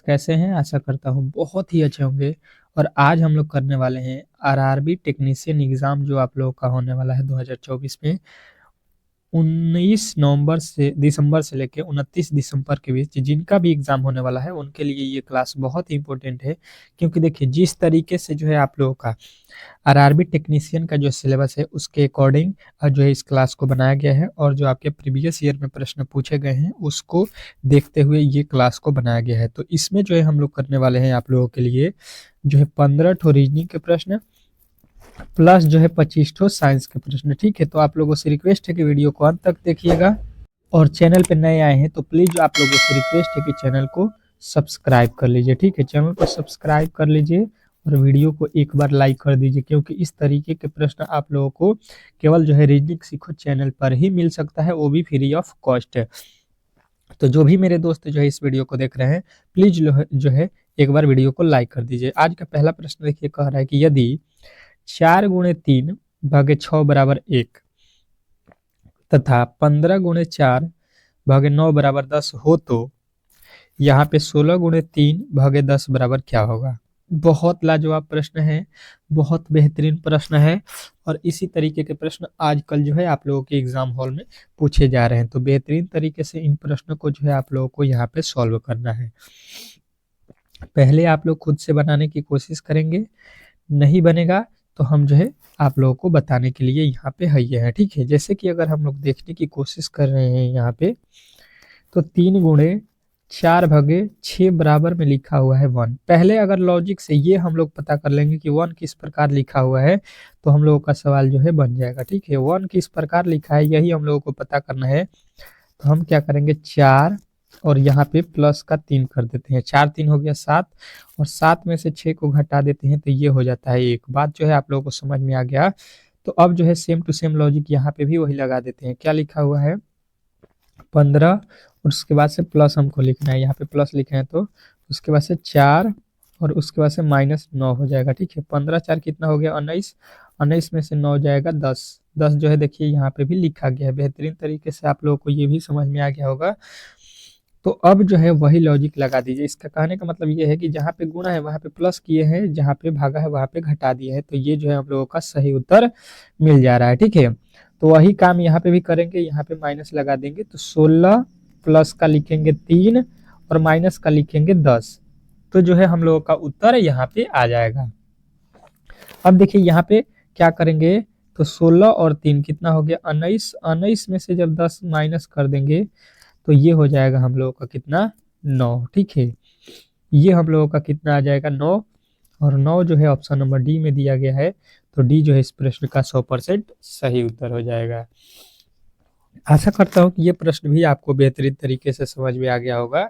कैसे हैं? आशा करता हूँ बहुत ही अच्छे होंगे। और आज हम लोग करने वाले हैं आरआरबी टेक्नीशियन एग्ज़ाम जो आप लोगों का होने वाला है 2024 में। 19 नवंबर से दिसंबर से लेके 29 दिसंबर के बीच जिनका भी एग्ज़ाम होने वाला है उनके लिए ये क्लास बहुत ही इम्पोर्टेंट है। क्योंकि देखिए जिस तरीके से जो है आप लोगों का आरआरबी टेक्नीशियन का जो सिलेबस है उसके अकॉर्डिंग जो है इस क्लास को बनाया गया है, और जो आपके प्रीवियस ईयर में प्रश्न पूछे गए हैं उसको देखते हुए ये क्लास को बनाया गया है। तो इसमें जो है हम लोग करने वाले हैं आप लोगों के लिए जो है 15 ठो रीजनिंग के प्रश्न प्लस जो है 25 ठो साइंस के प्रश्न। ठीक है, तो आप लोगों से रिक्वेस्ट है कि वीडियो को अंत तक देखिएगा, और चैनल पे नए आए हैं तो प्लीज आप लोगों से रिक्वेस्ट है कि चैनल को सब्सक्राइब कर लीजिए। ठीक है, चैनल को सब्सक्राइब कर लीजिए और वीडियो को एक बार लाइक कर दीजिए, क्योंकि इस तरीके के प्रश्न आप लोगों को केवल जो है रीजनिंग सीखो चैनल पर ही मिल सकता है, वो भी फ्री ऑफ कॉस्ट है। तो जो भी मेरे दोस्त जो है इस वीडियो को देख रहे हैं प्लीज जो है एक बार वीडियो को लाइक कर दीजिए। आज का पहला प्रश्न देखिए, कह रहा है कि यदि 4 × 3 / 6 = 1 तथा 15 × 4 / 9 = 10 हो तो यहाँ पे 16 × 3 / 10 बराबर क्या होगा। बहुत लाजवाब प्रश्न है, बहुत बेहतरीन प्रश्न है, और इसी तरीके के प्रश्न आजकल जो है आप लोगों के एग्जाम हॉल में पूछे जा रहे हैं। तो बेहतरीन तरीके से इन प्रश्नों को जो है आप लोगों को यहाँ पे सॉल्व करना है। पहले आप लोग खुद से बनाने की कोशिश करेंगे, नहीं बनेगा तो हम जो है आप लोगों को बताने के लिए यहाँ पे है। ठीक है, जैसे कि अगर हम लोग देखने की कोशिश कर रहे हैं यहाँ पे, तो 3 × 4 / 6 बराबर में लिखा हुआ है 1। पहले अगर लॉजिक से ये हम लोग पता कर लेंगे कि 1 किस प्रकार लिखा हुआ है तो हम लोगों का सवाल जो है बन जाएगा। ठीक है, 1 किस प्रकार लिखा है यही हम लोगों को पता करना है। तो हम क्या करेंगे, 4 और यहाँ पे प्लस का 3 कर देते हैं। 4 3 हो गया 7, और 7 में से 6 को घटा देते हैं तो ये हो जाता है 1। बात जो है आप लोगों को समझ में आ गया। तो अब जो है सेम टू सेम लॉजिक यहाँ पे भी वही लगा देते हैं। क्या लिखा हुआ है, 15, और उसके बाद से प्लस हमको लिखना है। यहाँ पे प्लस लिखे हैं तो उसके बाद से 4 और उसके बाद से -9 हो जाएगा। ठीक है, 15 4 कितना हो गया, 19, 19 में से 9 जाएगा 10, 10 जो है देखिए यहाँ पे भी लिखा गया है। बेहतरीन तरीके से आप लोगों को ये भी समझ में आ गया होगा। तो अब जो है वही लॉजिक लगा दीजिए। इसका कहने का मतलब ये है कि जहाँ पे गुणा है वहाँ पे प्लस किए हैं, जहाँ पे भागा है वहाँ पे घटा दिए हैं, तो ये जो है हम लोगों का सही उत्तर मिल जा रहा है। ठीक है, तो वही काम यहाँ पे भी करेंगे, यहाँ पे माइनस लगा देंगे, तो 16 प्लस का लिखेंगे 3 और माइनस का लिखेंगे 10, तो जो है हम लोगों का उत्तर यहाँ पे आ जाएगा। अब देखिए यहाँ पे क्या करेंगे, तो 16 और 3 कितना हो गया, 19, 19 में से जब 10 माइनस कर देंगे तो ये हो जाएगा हम लोगों का कितना, 9। ठीक है, ये हम लोगों का कितना आ जाएगा, 9, और 9 जो है ऑप्शन नंबर डी में दिया गया है, तो डी जो है इस प्रश्न का 100% सही उत्तर हो जाएगा। आशा करता हूँ कि ये प्रश्न भी आपको बेहतरीन तरीके से समझ में आ गया होगा,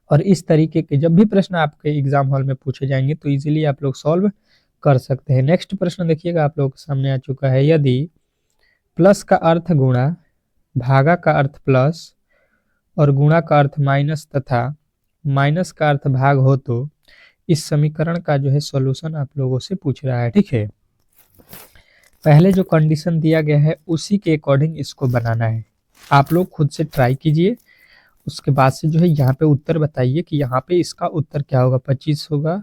और इस तरीके के जब भी प्रश्न आपके एग्जाम हॉल में पूछे जाएंगे तो इजीली आप लोग सॉल्व कर सकते हैं। नेक्स्ट प्रश्न देखिएगा आप लोगों के सामने आ चुका है। यदि प्लस का अर्थ गुणा, भागा का अर्थ प्लस और गुणा का अर्थ माइनस तथा माइनस का अर्थ भाग हो तो इस समीकरण का जो है सॉल्यूशन आप लोगों से पूछ रहा है। ठीक है, पहले जो कंडीशन दिया गया है उसी के अकॉर्डिंग इसको बनाना है। आप लोग खुद से ट्राई कीजिए, उसके बाद से जो है यहाँ पे उत्तर बताइए कि यहाँ पे इसका उत्तर क्या होगा, 25 होगा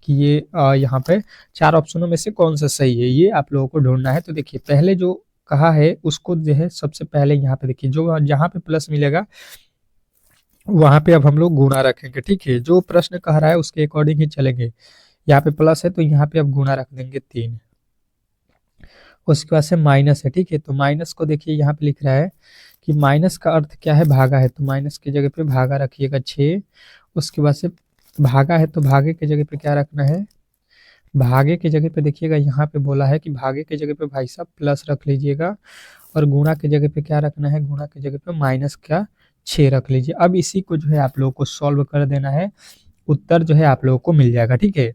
कि ये यहाँ पे 4 ऑप्शनों में से कौन सा सही है, ये आप लोगों को ढूंढना है। तो देखिए पहले जो कहा है उसको जो है सबसे पहले यहाँ पे देखिए, जो जहाँ पे प्लस मिलेगा वहां पे अब हम लोग गुणा रखेंगे। ठीक है, जो प्रश्न कह रहा है उसके अकॉर्डिंग ही चलेंगे। यहाँ पे प्लस है तो यहाँ पे अब गुणा रख देंगे 3, उसके बाद से माइनस है। ठीक है, तो माइनस को देखिए यहाँ पे लिख रहा है कि माइनस का अर्थ क्या है, भागा है, तो माइनस की जगह पे भागा रखिएगा 6। उसके बाद से भागा है तो भागे की जगह पे क्या रखना है, भागे की जगह पे देखिएगा यहाँ पे बोला है कि भागे की जगह पे भाई साहब प्लस रख लीजिएगा, और गुणा की जगह पे क्या रखना है, गुणा की जगह पे माइनस का 6 रख लीजिए। अब इसी को जो है आप लोगों को सॉल्व कर देना है, उत्तर जो है आप लोगों को मिल जाएगा। ठीक है,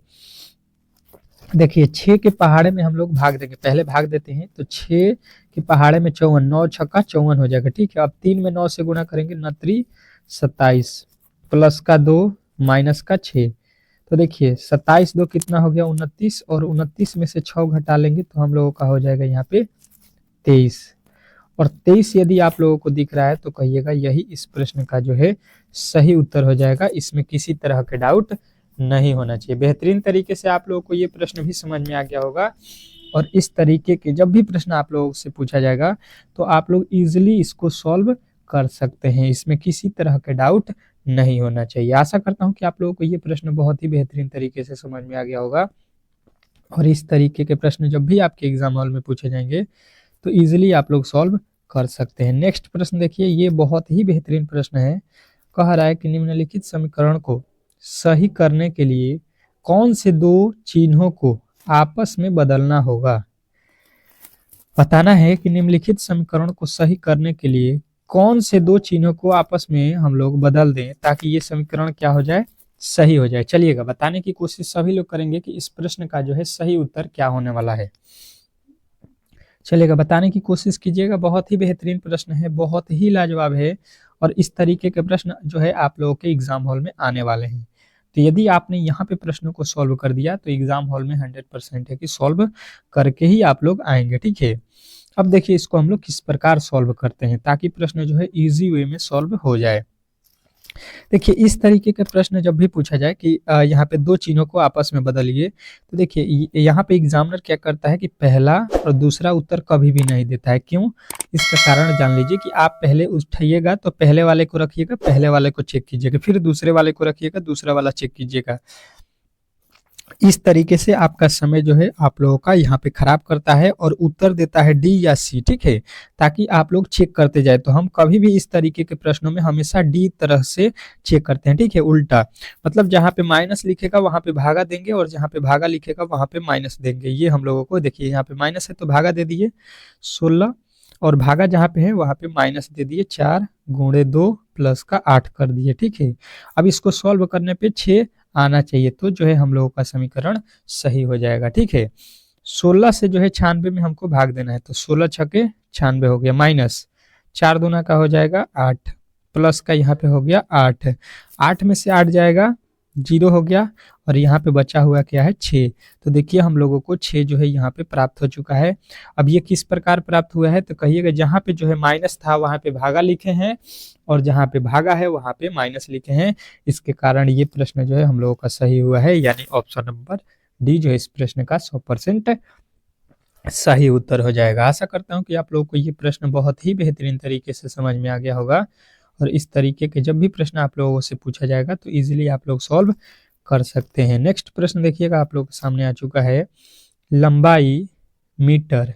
देखिए 6 के पहाड़े में हम लोग भाग देंगे, पहले भाग देते हैं, तो 6 के पहाड़े में 54, 9 छक्का 54 हो जाएगा। ठीक है, अब 3 में 9 से गुणा करेंगे, 9 27, प्लस का 2 माइनस का 6, तो देखिए 27 2 कितना हो गया, 29, और 29 में से 6 घटा लेंगे तो हम लोगों का हो जाएगा यहाँ पे 23, और 23 यदि आप लोगों को दिख रहा है तो कहिएगा यही इस प्रश्न का जो है सही उत्तर हो जाएगा। इसमें किसी तरह के डाउट नहीं होना चाहिए। बेहतरीन तरीके से आप लोगों को ये प्रश्न भी समझ में आ गया होगा। और इस तरीके के जब भी प्रश्न आप लोगों से पूछा जाएगा तो आप लोग इजीली इसको सॉल्व कर सकते हैं। इसमें किसी तरह के डाउट नहीं होना चाहिए। आशा करता हूं कि आप लोगों को ये प्रश्न बहुत ही बेहतरीन तरीके से समझ में आ गया होगा। और इस तरीके के प्रश्न जब भी आपके एग्जाम हॉल में पूछे जाएंगे तो इजीली आप लोग सॉल्व कर सकते हैं। नेक्स्ट प्रश्न देखिए, ये बहुत ही बेहतरीन प्रश्न है। कह रहा है कि निम्नलिखित समीकरण को सही करने के लिए कौन से दो चिन्हों को आपस में बदलना होगा। बताना है कि निम्नलिखित समीकरण को सही करने के लिए कौन से दो चिन्हों को आपस में हम लोग बदल दें ताकि ये समीकरण क्या हो जाए, सही हो जाए। चलिएगा बताने की कोशिश सभी लोग करेंगे कि इस प्रश्न का जो है सही उत्तर क्या होने वाला है। चलिएगा बताने की कोशिश कीजिएगा। बहुत ही बेहतरीन प्रश्न है, बहुत ही लाजवाब है और इस तरीके के प्रश्न जो है आप लोगों के एग्जाम हॉल में आने वाले हैं। तो यदि आपने यहाँ पे प्रश्नों को सॉल्व कर दिया तो एग्जाम हॉल में 100% है कि सॉल्व करके ही आप लोग आएंगे, ठीक है। अब देखिए इसको हम लोग किस प्रकार सॉल्व करते हैं ताकि प्रश्न जो है इजी वे में सॉल्व हो जाए। देखिए इस तरीके के प्रश्न जब भी पूछा जाए कि यहाँ पे दो चिन्हों को आपस में बदलिए, तो देखिए यहाँ पे एग्जामिनर क्या करता है कि पहला और दूसरा उत्तर कभी भी नहीं देता है। क्यों? इसका कारण जान लीजिए कि आप पहले उठाइएगा तो पहले वाले को रखिएगा, पहले वाले को चेक कीजिएगा, फिर दूसरे वाले को रखिएगा, दूसरा वाला चेक कीजिएगा। इस तरीके से आपका समय जो है आप लोगों का यहाँ पे खराब करता है और उत्तर देता है डी या सी, ठीक है, ताकि आप लोग चेक करते जाए। तो हम कभी भी इस तरीके के प्रश्नों में हमेशा डी तरह से चेक करते हैं, ठीक है, उल्टा। मतलब जहाँ पे माइनस लिखेगा वहां पे भागा देंगे और जहाँ पे भागा लिखेगा वहां पे माइनस देंगे। ये हम लोगों को देखिए यहाँ पे माइनस है तो भागा दे दिए 16 और भागा जहाँ पे है वहां पे माइनस दे दिए 4 गुणे 2 प्लस का 8 कर दिए, ठीक है। अब इसको सॉल्व करने पे 6 आना चाहिए तो जो है हम लोगों का समीकरण सही हो जाएगा, ठीक है। 16 से जो है 96 में हमको भाग देना है तो 16 छके 96 हो गया, माइनस 4 दूना का हो जाएगा 8 प्लस का यहाँ पे हो गया 8, 8 में से 8 जाएगा 0 हो गया और यहाँ पे बचा हुआ क्या है 6। तो देखिए हम लोगों को 6 जो है यहाँ पे प्राप्त हो चुका है। अब ये किस प्रकार प्राप्त हुआ है तो कहिएगा जहाँ पे जो है माइनस था वहां पे भागा लिखे हैं और जहाँ पे भागा है वहां पे माइनस लिखे हैं। इसके कारण ये प्रश्न जो है हम लोगों का सही हुआ है, यानी ऑप्शन नंबर डी जो है इस प्रश्न का 100% सही उत्तर हो जाएगा। आशा करता हूँ कि आप लोगों को ये प्रश्न बहुत ही बेहतरीन तरीके से समझ में आ गया होगा और इस तरीके के जब भी प्रश्न आप लोगों से पूछा जाएगा तो इजीली आप लोग सॉल्व कर सकते हैं। नेक्स्ट प्रश्न देखिएगा आप लोगों के सामने आ चुका है, लंबाई मीटर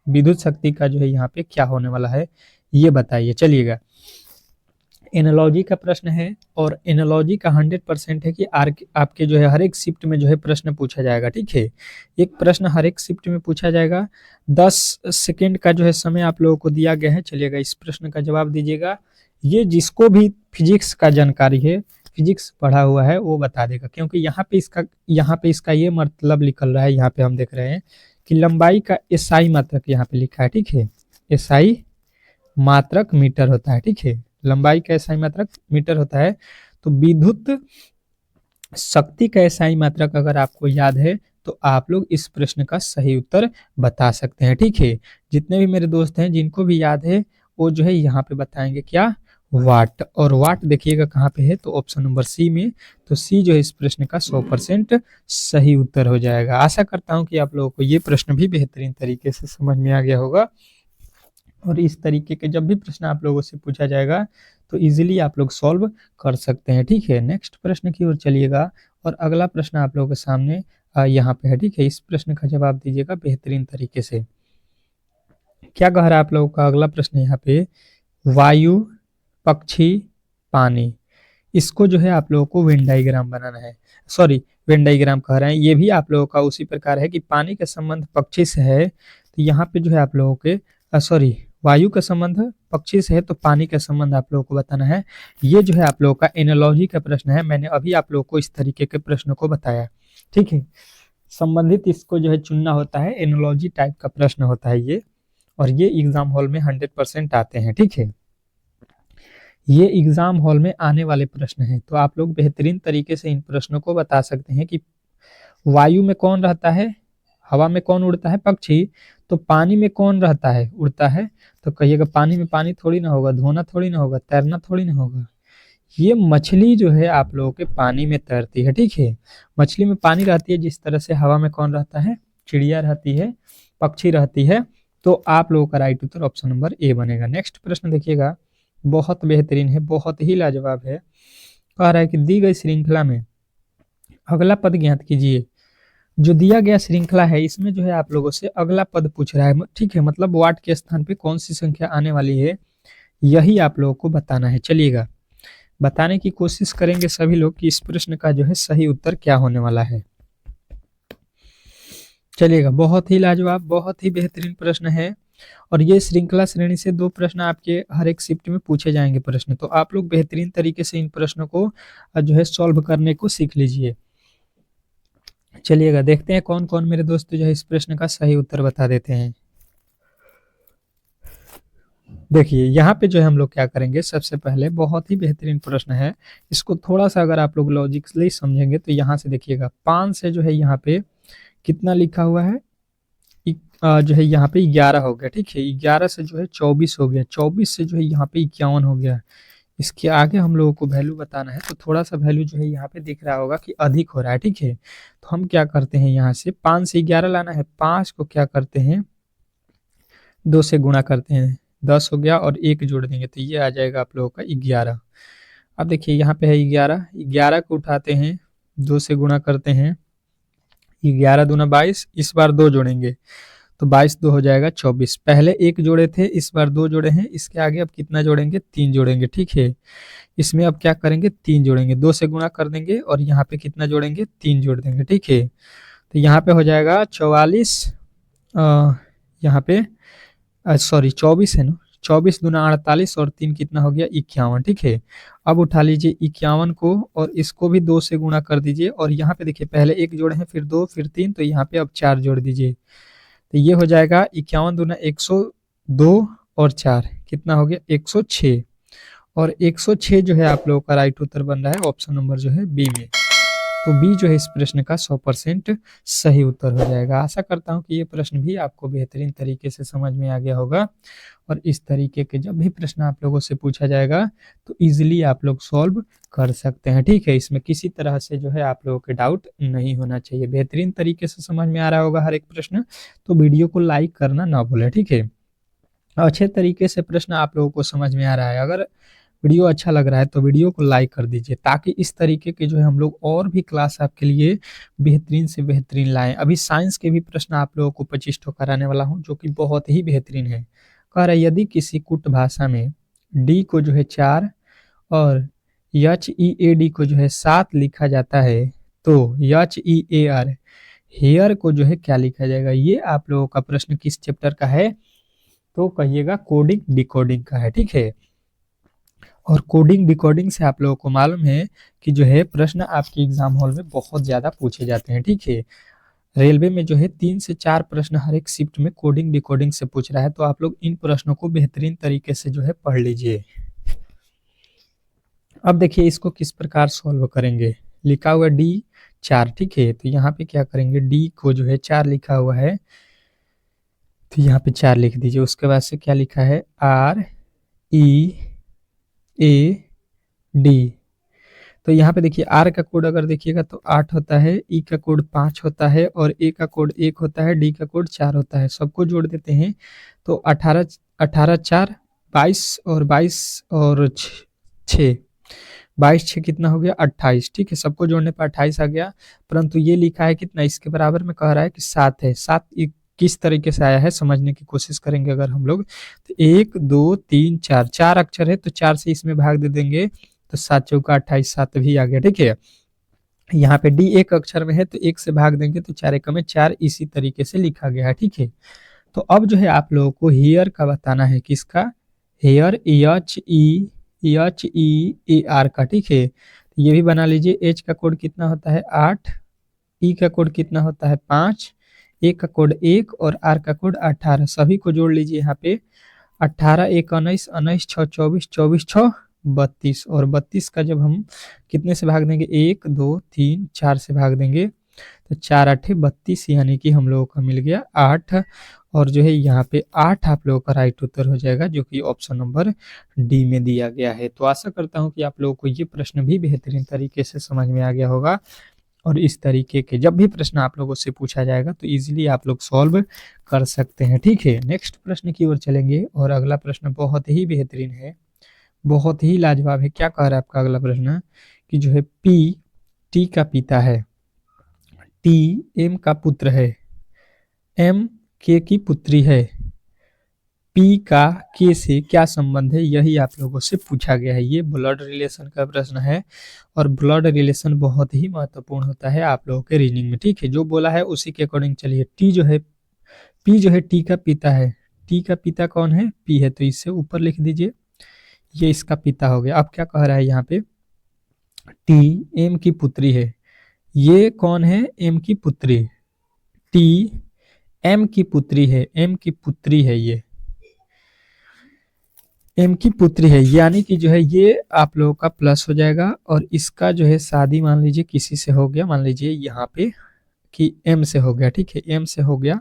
विद्युत शक्ति का जो है यहाँ पे क्या होने वाला है ये बताइए। चलिएगा एनालॉजी का प्रश्न है और एनालॉजी का 100% है कि आपके जो है हर एक शिफ्ट में जो है प्रश्न पूछा जाएगा, ठीक है। एक प्रश्न हर एक शिफ्ट में पूछा जाएगा। 10 सेकेंड का जो है समय आप लोगों को दिया गया है। चलिएगा इस प्रश्न का जवाब दीजिएगा। ये जिसको भी फिजिक्स का जानकारी है, फिजिक्स पढ़ा हुआ है वो बता देगा, क्योंकि यहाँ पे इसका ये मतलब निकल रहा है। यहाँ पे हम देख रहे हैं कि लंबाई का एसआई मात्रक यहाँ पे लिखा है, ठीक है। एसआई मात्रक मीटर होता है, ठीक है। लंबाई का एसआई मात्रक मीटर होता है। तो विद्युत शक्ति का एसआई मात्रक अगर आपको याद है तो आप लोग इस प्रश्न का सही उत्तर बता सकते हैं, ठीक है। जितने भी मेरे दोस्त हैं जिनको भी याद है वो जो है यहाँ पे बताएंगे क्या, वाट। और वाट देखिएगा कहाँ पे है तो ऑप्शन नंबर सी में। तो सी जो है इस प्रश्न का 100% सही उत्तर हो जाएगा। आशा करता हूँ कि आप लोगों को ये प्रश्न भी बेहतरीन तरीके से समझ में आ गया होगा और इस तरीके के जब भी प्रश्न आप लोगों से पूछा जाएगा तो इजीली आप लोग सॉल्व कर सकते हैं, ठीक है। नेक्स्ट प्रश्न की ओर चलिएगा और अगला प्रश्न आप लोगों के सामने यहाँ पे है, ठीक है। इस प्रश्न का जवाब दीजिएगा बेहतरीन तरीके से। क्या कह रहा है आप लोगों का अगला प्रश्न यहाँ पे, वायु, पक्षी, पानी, इसको जो है आप लोगों को वेन डायग्राम बनाना है। सॉरी, वेन डायग्राम कह रहे हैं। ये भी आप लोगों का उसी प्रकार है कि पानी का संबंध पक्षी से है तो यहाँ पे जो है आप लोगों के सॉरी वायु का संबंध पक्षी से है तो पानी का संबंध आप लोगों को बताना है। ये जो है आप लोगों का एनालॉजी का प्रश्न है। मैंने अभी आप लोगों को इस तरीके के प्रश्न को बताया, ठीक है। संबंधित इसको जो है चुनना होता है, एनालॉजी टाइप का प्रश्न होता है ये, और ये एग्जाम हॉल में 100% आते हैं, ठीक है। ये एग्जाम हॉल में आने वाले प्रश्न हैं तो आप लोग बेहतरीन तरीके से इन प्रश्नों को बता सकते हैं कि वायु में कौन रहता है, हवा में कौन उड़ता है, पक्षी। तो पानी में कौन रहता है, उड़ता है? तो कहिएगा पानी में पानी थोड़ी ना होगा, धोना थोड़ी ना होगा, तैरना थोड़ी ना होगा। ये मछली जो है आप लोगों के पानी में तैरती है, ठीक है। मछली में पानी रहती है, जिस तरह से हवा में कौन रहता है, चिड़िया रहती है, पक्षी रहती है। तो आप लोगों का right Uttar option number A बनेगा। नेक्स्ट प्रश्न देखिएगा, बहुत बेहतरीन है, बहुत ही लाजवाब है। कह रहा है कि दी गई श्रृंखला में अगला पद ज्ञात कीजिए। जो दिया गया श्रृंखला है इसमें जो है आप लोगों से अगला पद पूछ रहा है, ठीक है, मतलब वाट के स्थान पे कौन सी संख्या आने वाली है, यही आप लोगों को बताना है। चलिएगा बताने की कोशिश करेंगे सभी लोग कि इस प्रश्न का जो है सही उत्तर क्या होने वाला है। चलिएगा, बहुत ही लाजवाब, बहुत ही बेहतरीन प्रश्न है। और ये श्रृंखला श्रेणी से 2 प्रश्न आपके हर एक शिफ्ट में पूछे जाएंगे प्रश्न, तो आप लोग बेहतरीन तरीके से इन प्रश्नों को जो है सॉल्व करने को सीख लीजिए। चलिएगा देखते हैं कौन कौन मेरे दोस्त जो है इस प्रश्न का सही उत्तर बता देते हैं। देखिए यहाँ पे जो है हम लोग क्या करेंगे, सबसे पहले बहुत ही बेहतरीन प्रश्न है, इसको थोड़ा सा अगर आप लोग लॉजिकली समझेंगे तो यहाँ से देखिएगा 5 से जो है यहाँ पे कितना लिखा हुआ है, जो है यहाँ पे 11 हो गया, ठीक है। 11 से जो है 24 हो गया, 24 से जो है यहाँ पे 51 हो गया। इसके आगे हम लोगों को वैल्यू बताना है, तो थोड़ा सा वैल्यू जो है यहाँ पे दिख रहा होगा कि अधिक हो रहा है, ठीक है। तो हम क्या करते हैं, यहाँ से 5 से 11 लाना है, 5 को क्या करते हैं 2 से गुणा करते हैं, 10 हो गया और 1 जोड़ देंगे तो ये आ जाएगा आप लोगों का 11। अब देखिए यहाँ पे है 11, 11 को उठाते हैं 2 से गुणा करते हैं, 11 दूना 22, इस बार 2 जोड़ेंगे तो 22 2 हो जाएगा 24। पहले 1 जोड़े थे, इस बार 2 जोड़े हैं, इसके आगे अब कितना जोड़ेंगे 3 जोड़ेंगे, ठीक है। इसमें अब क्या करेंगे 3 जोड़ेंगे, 2 से गुणा कर देंगे और यहाँ पे कितना जोड़ेंगे 3 जोड़ देंगे, ठीक है। तो यहाँ पे हो जाएगा 44, यहाँ पे सॉरी 24 है ना, 24 दूना 48 और 3 कितना हो गया 51, ठीक है। अब उठा लीजिए 51 को और इसको भी 2 से गुणा कर दीजिए और यहाँ पे देखिए पहले 1 जोड़े हैं, फिर 2, फिर 3, तो यहाँ पे अब 4 जोड़ दीजिए, तो ये हो जाएगा 51 दूना 102 और 4 कितना हो गया 106। और 106 जो है आप लोगों का राइट उत्तर बन रहा है ऑप्शन नंबर जो है बी में। तो बी जो है इस प्रश्न का 100% सही उत्तर हो जाएगा। आशा करता हूं कि ये प्रश्न भी आपको बेहतरीन तरीके से समझ में आ गया होगा और इस तरीके के जब भी प्रश्न आप लोगों से पूछा जाएगा तो इजीली आप लोग सॉल्व कर सकते हैं, ठीक है। इसमें किसी तरह से जो है आप लोगों के डाउट नहीं होना चाहिए। बेहतरीन तरीके से समझ में आ रहा होगा हर एक प्रश्न, तो वीडियो को लाइक करना ना भूलें, ठीक है। अच्छे तरीके से प्रश्न आप लोगों को समझ में आ रहा है, अगर वीडियो अच्छा लग रहा है तो वीडियो को लाइक कर दीजिए, ताकि इस तरीके के जो है हम लोग और भी क्लास आपके लिए बेहतरीन से बेहतरीन लाएं। अभी साइंस के भी प्रश्न आप लोगों को 25 ठो कराने वाला हूं, जो कि बहुत ही बेहतरीन है। कह रहा है यदि किसी कुट भाषा में डी को जो है 4 और HEAD को जो है 7 लिखा जाता है, तो HEAR हेयर को जो है क्या लिखा जाएगा। ये आप लोगों का प्रश्न किस चैप्टर का है, तो कहिएगा कोडिंग डिकोडिंग का है, ठीक है। और कोडिंग डिकोडिंग से आप लोगों को मालूम है कि जो है प्रश्न आपके एग्जाम हॉल में बहुत ज्यादा पूछे जाते हैं, ठीक है। रेलवे में जो है 3 से 4 प्रश्न हर एक शिफ्ट में कोडिंग डिकोडिंग से पूछ रहा है, तो आप लोग इन प्रश्नों को बेहतरीन तरीके से जो है पढ़ लीजिए। अब देखिए इसको किस प्रकार सॉल्व करेंगे। लिखा हुआ डी 4, ठीक है, तो यहाँ पे क्या करेंगे, डी को जो है 4 लिखा हुआ है तो यहाँ पे 4 लिख दीजिए। उसके बाद से क्या लिखा है READ, तो यहाँ पे देखिए आर का कोड अगर देखिएगा तो 8 होता है, ई का कोड 5 होता है और ए का कोड 1 होता है, डी का कोड 4 होता है। सबको जोड़ देते हैं तो 18 18 4 22 और 22 और 6 22 6 कितना हो गया 28, ठीक है। सबको जोड़ने पर 28 आ गया, परंतु ये लिखा है कितना, इसके बराबर में कह रहा है कि 7 है। 7 किस तरीके से आया है समझने की कोशिश करेंगे अगर हम लोग, तो 1 2 3 4 4 अक्षर है तो 4 से इसमें भाग दे देंगे तो 7 चौका 28, 7 भी आ गया, ठीक है। यहाँ पे डी 1 अक्षर में है तो 1 से भाग देंगे तो 4 एकम में 4, इसी तरीके से लिखा गया है, ठीक है। तो अब जो है आप लोगों को हेयर का बताना है, किसका, हेयर HEAR का, ठीक है। ये भी बना लीजिए। एच का कोड कितना होता है 8, ई का कोड कितना होता है 5, ए का कोड 1 और आर का कोड 18। सभी को जोड़ लीजिए यहाँ पे, 18 1 19, 19 6 24, 24 6 32 और 32 का जब हम कितने से भाग देंगे 1 2 3 4 से भाग देंगे तो 4 8 32 यानी कि हम लोगों का मिल गया 8 और जो है यहाँ पे 8 आप लोगों का राइट उत्तर हो जाएगा जो कि ऑप्शन नंबर डी में दिया गया है। तो आशा करता हूँ कि आप लोगों को ये प्रश्न भी बेहतरीन तरीके से समझ में आ गया होगा और इस तरीके के जब भी प्रश्न आप लोगों से पूछा जाएगा तो इजीली आप लोग सॉल्व कर सकते हैं। ठीक है, नेक्स्ट प्रश्न की ओर चलेंगे और अगला प्रश्न बहुत ही बेहतरीन है, बहुत ही लाजवाब है। क्या कह रहा है आपका अगला प्रश्न कि जो है पी टी का पिता है, टी एम का पुत्र है, एम के की पुत्री है, पी का के से क्या संबंध है, यही आप लोगों से पूछा गया है। ये ब्लड रिलेशन का प्रश्न है और ब्लड रिलेशन बहुत ही महत्वपूर्ण होता है आप लोगों के रीजनिंग में। ठीक है, जो बोला है उसी के अकॉर्डिंग चलिए। टी जो है पी जो है टी का पिता है, टी का पिता कौन है, पी है, तो इससे ऊपर लिख दीजिए ये इसका पिता हो गया। अब क्या कह रहा है यहाँ पे, टी एम की पुत्री है, ये कौन है, एम की पुत्री, टी एम की पुत्री है, एम की पुत्री है, ये एम की पुत्री है, यानी कि जो है ये आप लोगों का प्लस हो जाएगा और इसका जो है शादी मान लीजिए किसी से हो गया, मान लीजिए यहाँ पे कि एम से हो गया। ठीक है, एम से हो गया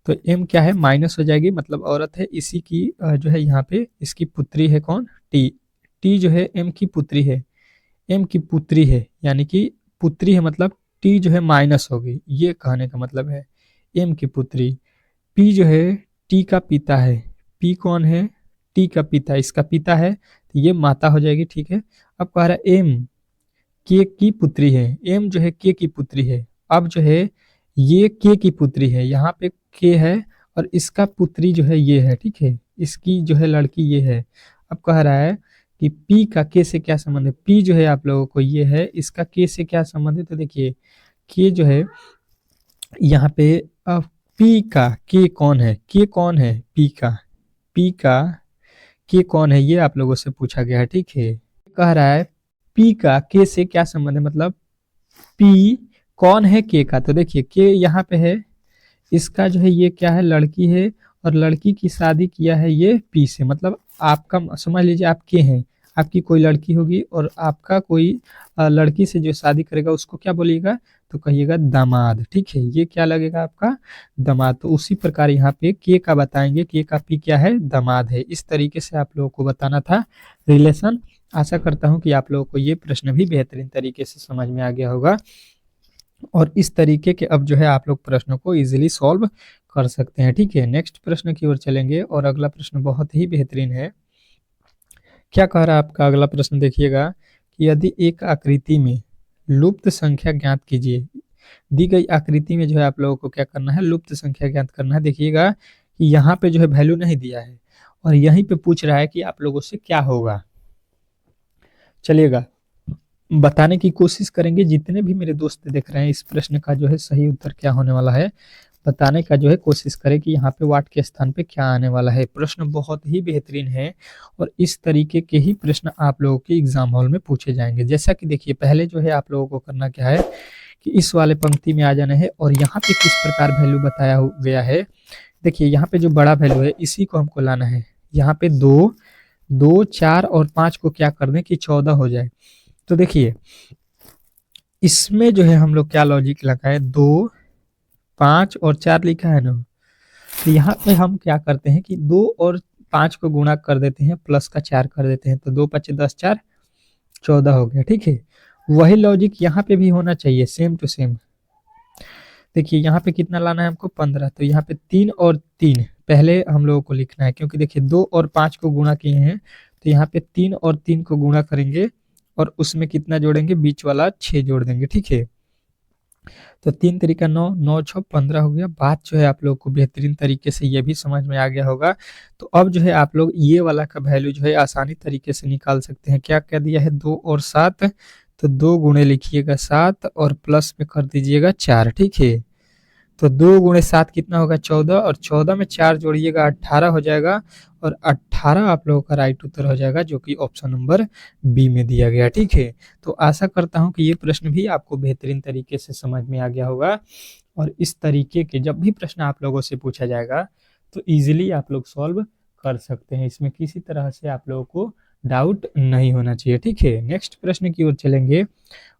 तो एम क्या है, माइनस हो जाएगी, मतलब औरत है, इसी की जो है यहाँ पे इसकी पुत्री है कौन, टी, टी जो है एम की पुत्री है, एम की पुत्री है यानी कि पुत्री है, मतलब टी जो है माइनस होगी, ये कहने का मतलब है एम की पुत्री। पी जो है टी का पिता है, पी कौन है, टी का पिता, इसका पिता है तो ये माता हो जाएगी। ठीक है, अब कह रहा है एम के की पुत्री है, एम जो है के की पुत्री है, अब जो है ये के की पुत्री है, यहाँ पे के है और इसका पुत्री जो है ये है। ठीक है, इसकी जो है लड़की ये है। अब कह रहा है कि पी का के से क्या संबंध है, पी जो है आप लोगों को ये है, इसका के से क्या संबंध है, तो देखिए के जो है यहाँ पे अब पी का के कौन है, के कौन है, पी का के कौन है, ये आप लोगों से पूछा गया है। ठीक है, कह रहा है पी का के से क्या संबंध है, मतलब पी कौन है के का, तो देखिए के यहाँ पे है, इसका जो है ये क्या है, लड़की है और लड़की की शादी किया है ये पी से, मतलब आपका समझ लीजिए आप के हैं, आपकी कोई लड़की होगी और आपका कोई लड़की से जो शादी करेगा उसको क्या बोलिएगा, तो कहिएगा दामाद। ठीक है, ये क्या लगेगा आपका, दामाद। तो उसी प्रकार यहाँ पे के का बताएंगे, के का पी क्या है, दामाद है। इस तरीके से आप लोगों को बताना था रिलेशन। आशा करता हूँ कि आप लोगों को ये प्रश्न भी बेहतरीन तरीके से समझ में आ गया होगा और इस तरीके के अब जो है आप लोग प्रश्नों को इजीली सॉल्व कर सकते हैं। ठीक है, नेक्स्ट प्रश्न की ओर चलेंगे और अगला प्रश्न बहुत ही बेहतरीन है। क्या कह रहा है आपका अगला प्रश्न, देखिएगा कि यदि एक आकृति में लुप्त संख्या ज्ञात कीजिए, दी गई आकृति में जो है आप लोगों को क्या करना है, लुप्त संख्या ज्ञात करना है। देखिएगा कि यहाँ पे जो है वैल्यू नहीं दिया है और यहीं पे पूछ रहा है कि आप लोगों से क्या होगा। चलिएगा बताने की कोशिश करेंगे, जितने भी मेरे दोस्त देख रहे हैं इस प्रश्न का जो है सही उत्तर क्या होने वाला है बताने का जो है कोशिश करें कि यहाँ पे वाट के स्थान पे क्या आने वाला है। प्रश्न बहुत ही बेहतरीन है और इस तरीके के ही प्रश्न आप लोगों के एग्जाम हॉल में पूछे जाएंगे। जैसा कि देखिए पहले जो है आप लोगों को करना क्या है कि इस वाले पंक्ति में आ जाना है और यहाँ पे किस प्रकार वैल्यू बताया गया है। देखिए यहाँ पे जो बड़ा वैल्यू है इसी को हमको लाना है, यहाँ पे 2, 2, 4 और 5 को क्या कर दें कि 14 हो जाए। तो देखिए इसमें जो है हम लोग क्या लॉजिक लगाए, 2, 5 और 4 लिखा है ना, तो यहाँ पे हम क्या करते हैं कि 2 और 5 को गुणा कर देते हैं, प्लस का 4 कर देते हैं, तो 2 5 10 4 14 हो गया। ठीक है, वही लॉजिक यहाँ पे भी होना चाहिए, सेम टू सेम। देखिए यहाँ पे कितना लाना है हमको 15, तो यहाँ पे 3 और 3 पहले हम लोगों को लिखना है, क्योंकि देखिए 2 और 5 को गुणा किए हैं तो यहाँ पे 3 और 3 को गुणा करेंगे और उसमें कितना जोड़ेंगे, बीच वाला 6 जोड़ देंगे। ठीक है, तो 3 तरीका 9, 9 6 15 हो गया। बात जो है आप लोग को बेहतरीन तरीके से ये भी समझ में आ गया होगा। तो अब जो है आप लोग ये वाला का वैल्यू जो है आसानी तरीके से निकाल सकते हैं। क्या क्या दिया है, 2 और 7, तो 2 गुणे लिखिएगा 7 और प्लस में कर दीजिएगा 4। ठीक है, तो 2 गुणे 7 कितना होगा, 14 और 14 में 4 जोड़िएगा 18 हो जाएगा और 18 आप लोगों का राइट उत्तर हो जाएगा जो कि ऑप्शन नंबर बी में दिया गया। ठीक है, तो आशा करता हूं कि ये प्रश्न भी आपको बेहतरीन तरीके से समझ में आ गया होगा और इस तरीके के जब भी प्रश्न आप लोगों से पूछा जाएगा तो ईजिली आप लोग सॉल्व कर सकते हैं, इसमें किसी तरह से आप लोगों को डाउट नहीं होना चाहिए, ठीक है। नेक्स्ट प्रश्न की ओर चलेंगे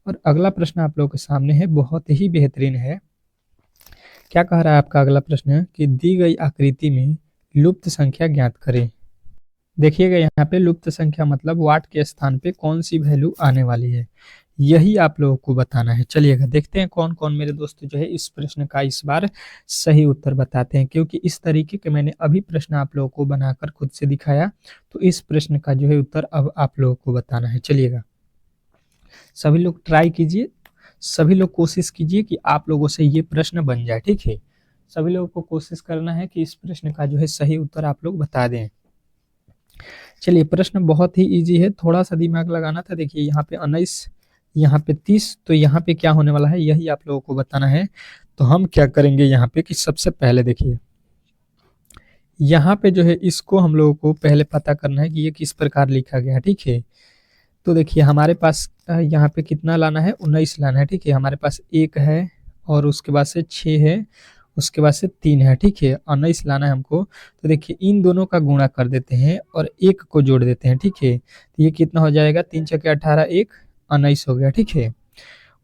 और अगला प्रश्न आप लोगों के सामने है, बहुत ही बेहतरीन है। क्या कह रहा है आपका अगला प्रश्न कि दी गई आकृति में लुप्त संख्या ज्ञात करें। देखिएगा यहाँ पे लुप्त संख्या मतलब वाट के स्थान पे कौन सी वैल्यू आने वाली है, यही आप लोगों को बताना है। चलिएगा देखते हैं कौन कौन मेरे दोस्त जो है इस प्रश्न का इस बार सही उत्तर बताते हैं, क्योंकि इस तरीके के मैंने अभी प्रश्न आप लोगों को बनाकर खुद से दिखाया, तो इस प्रश्न का जो है उत्तर अब आप लोगों को बताना है। चलिएगा सभी लोग ट्राई कीजिए, सभी लोग कोशिश कीजिए कि आप लोगों से ये प्रश्न बन जाए, ठीक है। सभी लोगों को कोशिश करना है कि इस प्रश्न का जो है सही उत्तर आप लोग बता दें। चलिए प्रश्न बहुत ही इजी है, थोड़ा सा दिमाग लगाना था। देखिए यहाँ पे 19, यहाँ पे 30, तो यहाँ पे क्या होने वाला है यही आप लोगों को बताना है। तो हम क्या करेंगे यहाँ पे कि सबसे पहले देखिए यहाँ पे जो है इसको हम लोगों को पहले पता करना है कि ये किस प्रकार लिखा गया है, ठीक है। तो देखिए हमारे पास यहाँ पे कितना लाना है, 19 लाना है, ठीक है। हमारे पास 1 है और उसके बाद से 6 है, उसके बाद से 3 है, ठीक है। 19 लाना है हमको। तो देखिए इन दोनों का गुणा कर देते हैं और 1 को जोड़ देते हैं, ठीक है। तो ये कितना हो जाएगा, 3 छक्के 18, 1 19 हो गया, ठीक है।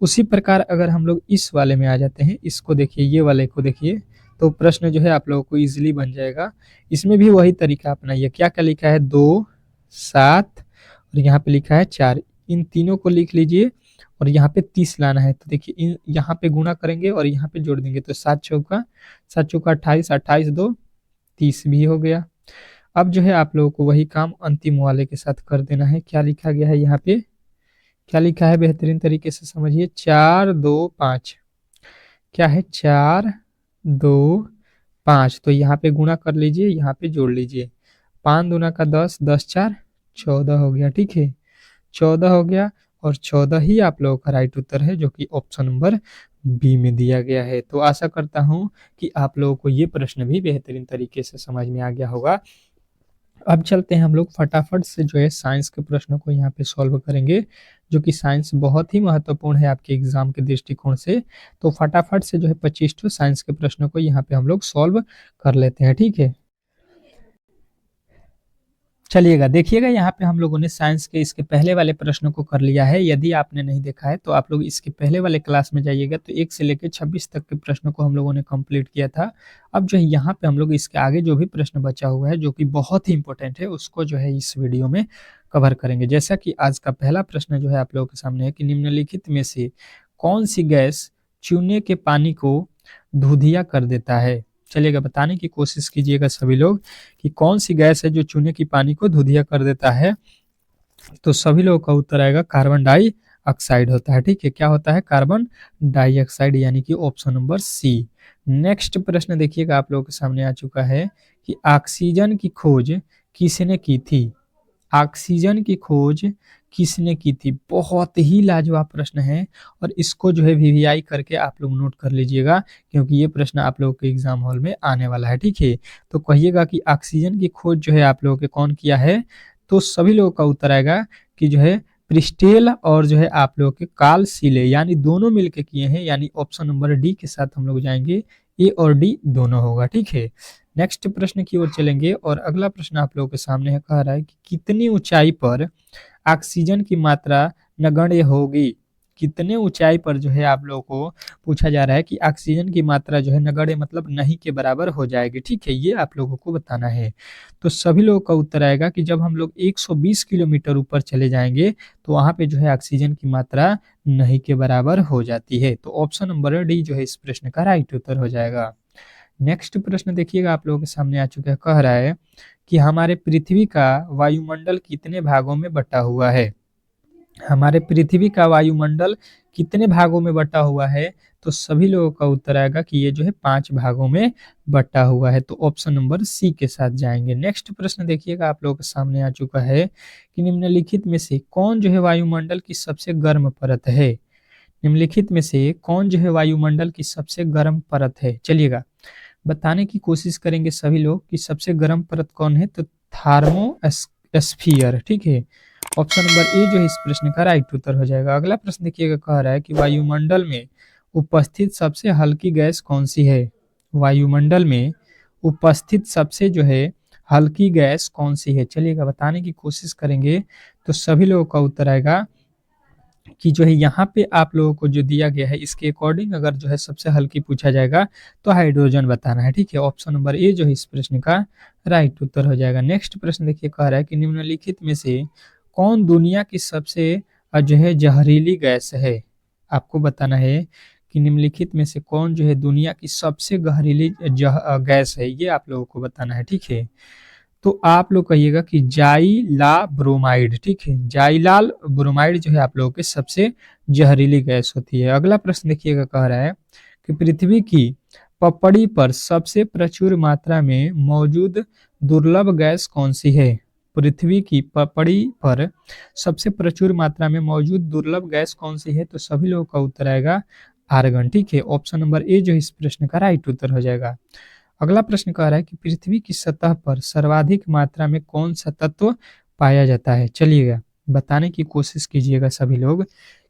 उसी प्रकार अगर हम लोग इस वाले में आ जाते हैं, इसको देखिए, ये वाले को देखिए, तो प्रश्न जो है आप लोगों को इजीली बन जाएगा। इसमें भी वही तरीका अपनाइए। क्या क्या लिखा है, 2 7 और यहाँ पे लिखा है 4, इन तीनों को लिख लीजिए और यहाँ पे 30 लाना है। तो देखिए यहाँ पे गुणा करेंगे और यहाँ पे जोड़ देंगे, तो 7 चौका 28, 28 2 30 भी हो गया। अब जो है आप लोगों को वही काम अंतिम वाले के साथ कर देना है। क्या लिखा गया है यहाँ पे, क्या लिखा है बेहतरीन तरीके से समझिए, 4 2 5, क्या है 4 2 5, तो यहाँ पे गुणा कर लीजिए, यहाँ पे जोड़ लीजिए, 5 दूना का 10, 10 4 14 हो गया, ठीक है। 14 हो गया और 14 ही आप लोगों का राइट उत्तर है, जो कि ऑप्शन नंबर बी में दिया गया है। तो आशा करता हूं कि आप लोगों को ये प्रश्न भी बेहतरीन तरीके से समझ में आ गया होगा। अब चलते हैं हम लोग फटाफट से जो है साइंस के प्रश्नों को यहाँ पे सॉल्व करेंगे, जो कि साइंस बहुत ही महत्वपूर्ण है आपके एग्जाम के दृष्टिकोण से। तो फटाफट से जो है 25 साइंस के प्रश्नों को यहाँ पे हम लोग सॉल्व कर लेते हैं, ठीक है। चलिएगा देखिएगा यहाँ पे हम लोगों ने साइंस के इसके पहले वाले प्रश्नों को कर लिया है। यदि आपने नहीं देखा है तो आप लोग इसके पहले वाले क्लास में जाइएगा, तो 1 से लेकर 26 तक के प्रश्नों को हम लोगों ने कंप्लीट किया था। अब जो है यहाँ पे हम लोग इसके आगे जो भी प्रश्न बचा हुआ है, जो कि बहुत ही इंपॉर्टेंट है, उसको जो है इस वीडियो में कवर करेंगे। जैसा कि आज का पहला प्रश्न जो है आप लोगों के सामने है कि निम्नलिखित में से कौन सी गैस चूने के पानी को धुंधिया कर देता है। चलिएगा बताने की कोशिश कीजिएगा सभी लोग कि कौन सी गैस है जो चूने की पानी को धुंधिया कर देता है। तो सभी लोगों का उत्तर आएगा कार्बन डाइऑक्साइड होता है, ठीक है। क्या होता है, कार्बन डाइऑक्साइड, यानी कि ऑप्शन नंबर सी। नेक्स्ट प्रश्न देखिएगा आप लोगों के सामने आ चुका है कि ऑक्सीजन की खोज किसने की थी। ऑक्सीजन की खोज किसने की थी, बहुत ही लाजवाब प्रश्न है और इसको जो है वीवीआई करके आप लोग नोट कर लीजिएगा, क्योंकि ये प्रश्न आप लोगों के एग्जाम हॉल में आने वाला है, ठीक है। तो कहिएगा कि ऑक्सीजन की खोज जो है आप लोगों के कौन किया है। तो सभी लोगों का उत्तर आएगा कि जो है प्रिस्टेल और जो है आप लोगों के कार्ल सीले, यानी दोनों मिलकर किए हैं, यानी ऑप्शन नंबर डी के साथ हम लोग जाएंगे, ए और डी दोनों होगा, ठीक है। नेक्स्ट प्रश्न की ओर चलेंगे और अगला प्रश्न आप लोगों के सामने है, कह रहा है कि कितनी ऊंचाई पर ऑक्सीजन की मात्रा नगण्य होगी। कितने ऊंचाई पर जो है आप लोगों को पूछा जा रहा है कि ऑक्सीजन की मात्रा जो है नगण्य मतलब नहीं के बराबर हो जाएगी, ठीक है। ये आप लोगों को बताना है। तो सभी लोगों का उत्तर आएगा कि जब हम लोग 120 किलोमीटर ऊपर चले जाएंगे तो वहां पे जो है ऑक्सीजन की मात्रा नहीं के बराबर हो जाती है। तो ऑप्शन नंबर डी जो है इस प्रश्न का राइट उत्तर हो जाएगा। नेक्स्ट प्रश्न देखिएगा आप लोगों के सामने आ चुका है, कह रहा है कि हमारे पृथ्वी का वायुमंडल कितने भागों में बटा हुआ है। हमारे पृथ्वी का वायुमंडल कितने भागों में बटा हुआ है। तो सभी लोगों का उत्तर आएगा कि ये जो है 5 भागों में बटा हुआ है। तो ऑप्शन नंबर सी के साथ जाएंगे। नेक्स्ट प्रश्न देखिएगा आप लोगों के सामने आ चुका है कि निम्नलिखित में से कौन जो है वायुमंडल की सबसे गर्म परत है। निम्नलिखित में से कौन जो है वायुमंडल की सबसे गर्म परत है। चलिएगा बताने की कोशिश करेंगे सभी लोग कि सबसे गर्म परत कौन है। तो थार्मोस्फीयर, ठीक है। ऑप्शन नंबर ए जो है इस प्रश्न का राइट उत्तर हो जाएगा। अगला प्रश्न देखिएगा, कह रहा है कि वायुमंडल में उपस्थित सबसे हल्की गैस कौन सी है। वायुमंडल में उपस्थित सबसे जो है हल्की गैस कौन सी है? चलिएगा बताने की कोशिश करेंगे तो सभी लोगों का उत्तर आएगा कि जो है यहाँ पे आप लोगों को जो दिया गया है इसके अकॉर्डिंग अगर जो है सबसे हल्की पूछा जाएगा तो हाइड्रोजन बताना है, ठीक है। ऑप्शन नंबर ए जो है इस प्रश्न का राइट उत्तर हो जाएगा। नेक्स्ट प्रश्न देखिए, कह रहा है कि निम्नलिखित में से कौन दुनिया की सबसे जो है जहरीली गैस है? आपको बताना है कि निम्नलिखित में से कौन जो है दुनिया की सबसे गहरीली गैस है, ये आप लोगों को बताना है, ठीक है। तो आप लोग कहिएगा कि जाइला ब्रोमाइड, ठीक है। जाइलाल ब्रोमाइड जो है आप लोगों के सबसे जहरीली गैस होती है। अगला प्रश्न देखिएगा, कह रहा है कि पृथ्वी की पपड़ी पर सबसे प्रचुर मात्रा में मौजूद दुर्लभ गैस कौन सी है? पृथ्वी की पपड़ी पर सबसे प्रचुर मात्रा में मौजूद दुर्लभ गैस कौन सी है? तो सभी लोगों का उत्तर आएगा आर्गन, ठीक है। ऑप्शन नंबर ए जो इस प्रश्न का राइट उत्तर हो जाएगा। अगला प्रश्न कह रहा है कि पृथ्वी की सतह पर सर्वाधिक मात्रा में कौन सा तत्व पाया जाता है? चलिएगा बताने की कोशिश कीजिएगा सभी लोग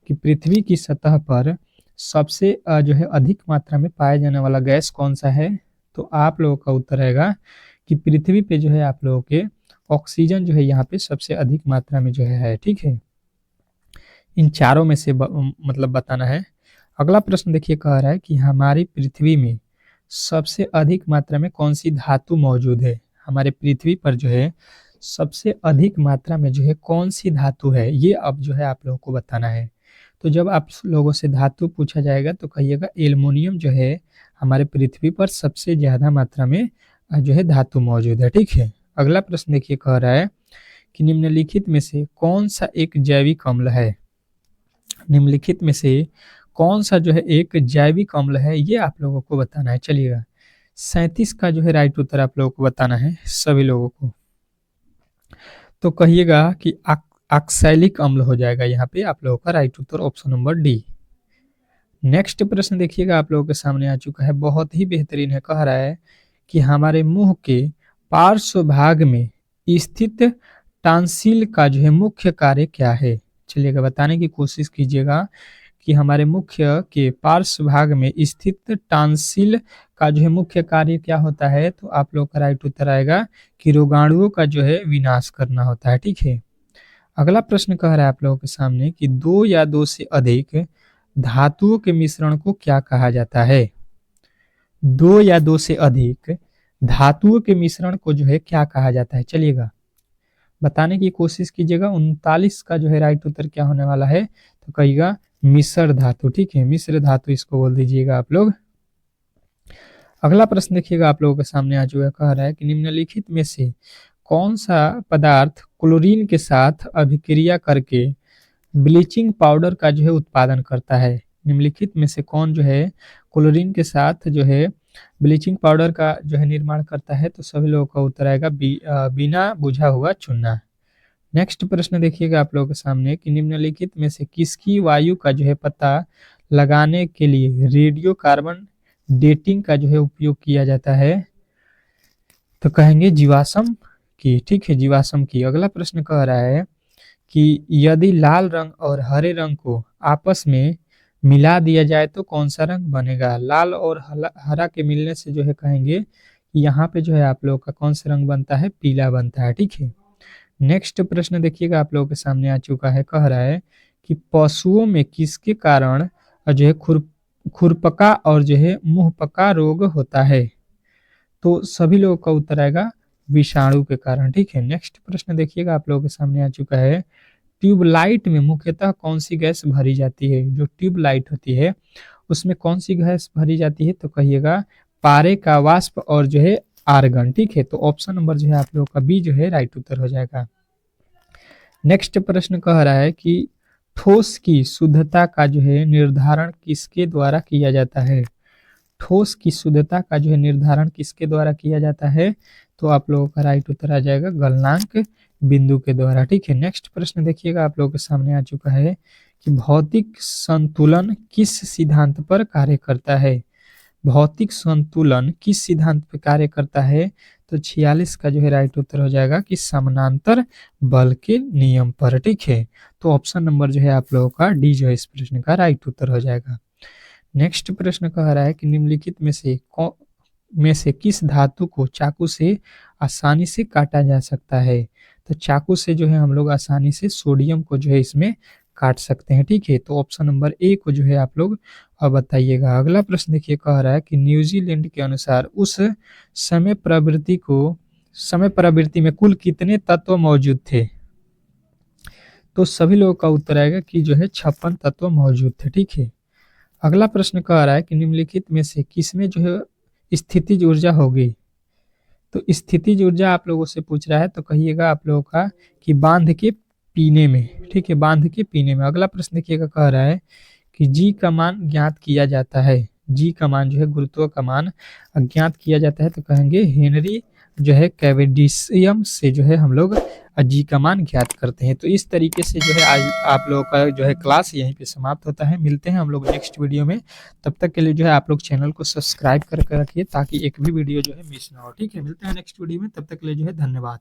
कि पृथ्वी की सतह पर सबसे जो है अधिक मात्रा में पाया जाने वाला गैस कौन सा है? तो आप लोगों का उत्तर रहेगा कि पृथ्वी पे जो है आप लोगों के ऑक्सीजन जो है यहाँ पे सबसे अधिक मात्रा में जो है, ठीक है। इन चारों में से मतलब बताना है। अगला प्रश्न देखिए, कह रहा है कि हमारी पृथ्वी में सबसे अधिक मात्रा में कौन सी धातु मौजूद है? हमारे पृथ्वी पर जो है सबसे अधिक मात्रा में जो है कौन सी धातु है, ये अब जो है आप लोगों को बताना है। तो जब आप लोगों से धातु पूछा जाएगा तो कहिएगा एल्युमिनियम जो है हमारे पृथ्वी पर सबसे ज्यादा मात्रा में जो है धातु मौजूद है, ठीक है। अगला प्रश्न देखिए, कह रहा है कि निम्नलिखित में से कौन सा एक जैविक अम्ल है? निम्नलिखित में से कौन सा जो है एक जैविक अम्ल है, ये आप लोगों को बताना है। चलिएगा 37 का जो है राइट उत्तर आप लोगों को बताना है सभी लोगों को। तो कहिएगा कि ऑक्सैलिक अम्ल हो जाएगा यहाँ पे आप लोगों का राइट उत्तर, ऑप्शन नंबर डी। नेक्स्ट प्रश्न देखिएगा आप लोगों के सामने आ चुका है, बहुत ही बेहतरीन है। कह रहा है कि हमारे मुंह के पार्श्व भाग में स्थित टांसिल का जो है मुख्य कार्य क्या है? चलिएगा बताने की कोशिश कीजिएगा कि हमारे मुख्य के पार्श्व भाग में स्थित टांसिल का जो है मुख्य कार्य क्या होता है? तो आप लोग का राइट उत्तर आएगा कि रोगाणुओं का जो है विनाश करना होता है, ठीक है। अगला प्रश्न कह रहा है आप लोगों के सामने कि दो या दो से अधिक धातुओं के मिश्रण को क्या कहा जाता है? दो या दो से अधिक धातुओं के मिश्रण को जो है क्या कहा जाता है? चलिएगा बताने की कोशिश कीजिएगा। 39 का जो है राइट उत्तर क्या होने वाला है? तो कहिएगा मिश्र धातु, ठीक है। मिश्र धातु इसको बोल दीजिएगा आप लोग। अगला प्रश्न देखिएगा आप लोगों के सामने आ चुका है, कह रहा है कि निम्नलिखित में से कौन सा पदार्थ क्लोरीन के साथ अभिक्रिया करके ब्लीचिंग पाउडर का जो है उत्पादन करता है? निम्नलिखित में से कौन जो है क्लोरीन के साथ जो है ब्लीचिंग पाउडर का जो है निर्माण करता है? तो सभी लोगों का उत्तर आएगा बिना बुझा हुआ चूना। नेक्स्ट प्रश्न देखिएगा आप लोगों के सामने कि निम्नलिखित में से किसकी वायु का जो है पता लगाने के लिए रेडियो कार्बन डेटिंग का जो है उपयोग किया जाता है? तो कहेंगे जीवाश्म की, ठीक है, जीवाश्म की। अगला प्रश्न कह रहा है कि यदि लाल रंग और हरे रंग को आपस में मिला दिया जाए तो कौन सा रंग बनेगा? लाल और हरा के मिलने से जो है कहेंगे कि यहाँ पे जो है आप लोगों का कौन सा रंग बनता है? पीला बनता है, ठीक है। नेक्स्ट प्रश्न देखिएगा आप लोगों के सामने आ चुका है, कह रहा है कि पशुओं में किसके कारण जो है खुरपका और जो है मुंहपका रोग होता है? तो सभी लोगों का उत्तर आएगा विषाणु के कारण, ठीक है। नेक्स्ट प्रश्न देखिएगा आप लोगों के सामने आ चुका है, ट्यूबलाइट में मुख्यतः कौन सी गैस भरी जाती है? जो ट्यूबलाइट होती है उसमें कौन सी गैस भरी जाती है? तो कहिएगा पारे का वाष्प और जो है आर्गन, ठीक है। तो ऑप्शन नंबर जो है आप लोगों का बी जो है राइट उत्तर हो जाएगा। नेक्स्ट प्रश्न कह रहा है कि ठोस की शुद्धता का जो है निर्धारण किसके द्वारा किया जाता है? ठोस की शुद्धता का जो है निर्धारण किसके द्वारा किया जाता है? तो आप लोगों का राइट उत्तर आ जाएगा गलनांक बिंदु के द्वारा, ठीक है। नेक्स्ट प्रश्न देखिएगा आप लोगों के सामने आ चुका है कि भौतिक संतुलन किस सिद्धांत पर कार्य करता है? भौतिक संतुलन किस सिद्धांत पर कार्य करता है? तो 46 का जो है राइट उत्तर हो जाएगा कि समानांतर बल के नियम पर, ठीक है। तो ऑप्शन नंबर जो है आप लोगों का डी जो है इस प्रश्न का राइट उत्तर हो जाएगा। नेक्स्ट प्रश्न कह रहा है कि निम्नलिखित में से में से किस धातु को चाकू से आसानी से काटा जा सकता है? तो चाकू से जो है हम लोग आसानी से सोडियम को जो है इसमें काट सकते हैं, ठीक है। तो ऑप्शन नंबर ए को जो है आप लोग बताइएगा। अगला प्रश्न देखिए, कह रहा है कि न्यूजीलैंड के अनुसार उस समय प्रवृत्ति में कुल कितने तत्व मौजूद थे? तो सभी लोगों का उत्तर आएगा कि जो है 56 तत्व मौजूद थे, ठीक है। अगला प्रश्न कह रहा है कि निम्नलिखित में से किसमें जो है स्थितिज ऊर्जा होगी? तो स्थितिज ऊर्जा आप लोगों से पूछ रहा है, तो कहिएगा आप लोगों का कि बांध के पीने में, ठीक है, बांध के पीने में। अगला प्रश्न देखिएगा, कह रहा है कि जी का मान ज्ञात किया जाता है। जी का मान जो है गुरुत्व का मान अज्ञात किया जाता है, तो कहेंगे हेनरी जो है कैवेंडिशियम से जो है हम लोग जी का मान ज्ञात करते हैं। तो इस तरीके से जो है आज आप लोगों का जो है क्लास यहीं पे समाप्त होता है। मिलते हैं हम लोग नेक्स्ट वीडियो में। तब तक के लिए जो है आप लोग चैनल को सब्सक्राइब करके रखिए ताकि एक भी वीडियो जो है मिस ना हो, ठीक है। मिलते हैं नेक्स्ट वीडियो में, तब तक के लिए जो है धन्यवाद।